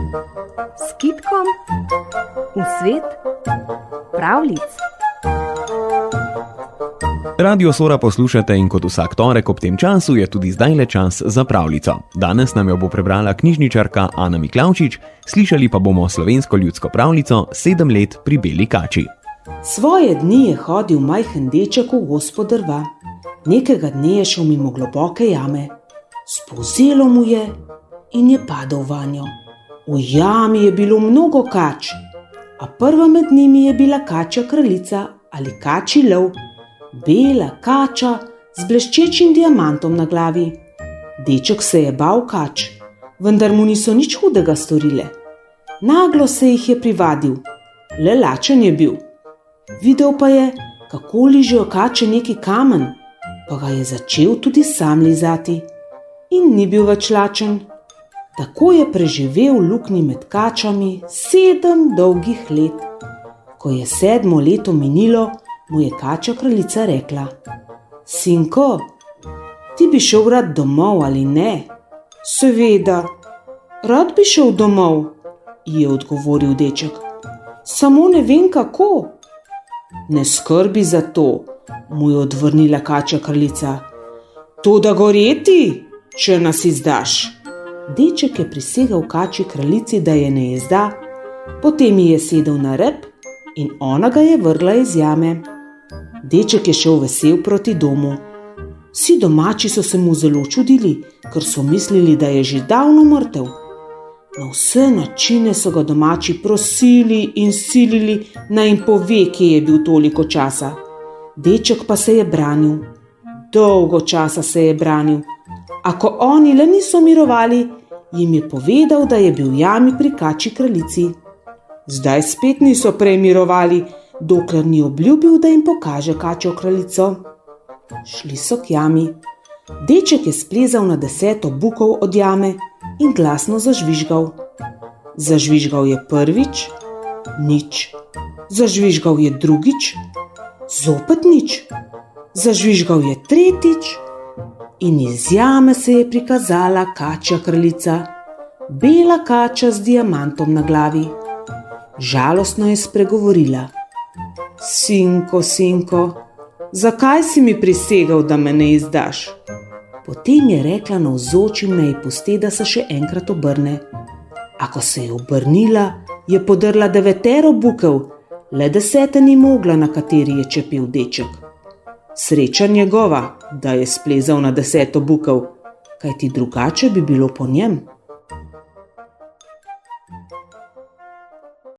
S kitkom v svet pravljic. Radio Sora poslušate in kot vsak torek ob tem času je tudi zdajle čas za pravljico. Danes nam jo bo prebrala knjižničarka Ana Miklavčič, slišali pa bomo slovensko ljudsko pravljico 7 let pri beli kači. Svoje dni je hodil majhen deček v gospo drva. Nekega dne je šel mimo globoke jame. Spolzelo mu je in je padel vanjo. V jami je bilo mnogo kač, a prva med njimi je bila kačja kraljica ali kačji lov, bela kača z bleščečim diamantom na glavi. Deček se je bal kač, vendar mu niso nič hudega storile. Naglo se jih je privadil, le lačen je bil. Videl pa je, kako ližejo kače neki kamen, pa ga je začel tudi sam lizati in ni bil več lačen. Tako je preživel v luknji med kačami 7 dolgih let. Ko je 7. leto minilo, mu je kačja kraljica rekla: Sinko, ti bi šel rad domov ali ne? Seveda, rad bi šel domov, ji je odgovoril deček. Samo ne vem kako. Ne skrbi za to, mu je odvrnila kačja kraljica. Toda goreti, če nas izdaš. Deček je prisegel kačji kraljici, da je ne izda, potem ji je sedel na rep in ona ga je vrgla iz jame. Deček je šel vesel proti domu. Vsi domači so se mu zelo čudili, ker so mislili, da je že davno mrtev. Na vse načine so ga domači prosili in silili, naj jim pove, kje je bil toliko časa. Deček pa se je branil. Dolgo časa se je branil, a ko oni le niso mirovali, jim je povedal, da je bil v jami pri kačji kraljici. Zdaj spet niso premirovali, dokler ni obljubil, da jim pokaže kačjo kraljico. Šli so k jami. Deček je splezal na 10 bukov od jame in glasno zažvižgal. Zažvižgal je prvič, nič. Zažvižgal je drugič, zopet nič. Zažvižgal je tretjič in iz jame se je prikazala kačja kraljica, bela kača z diamantom na glavi. Žalostno je spregovorila: Sinko, sinko, zakaj si mi prisegel, da me ne izdaš? Potem je rekla navzočim, naj pusti, da se še enkrat obrne. A ko se je obrnila, je podrla 9 bukev, le 10 ni mogla, na kateri je čepel deček. Sreča njegova, da je splezal na 10 bukev, kajti drugače bi bilo po njem.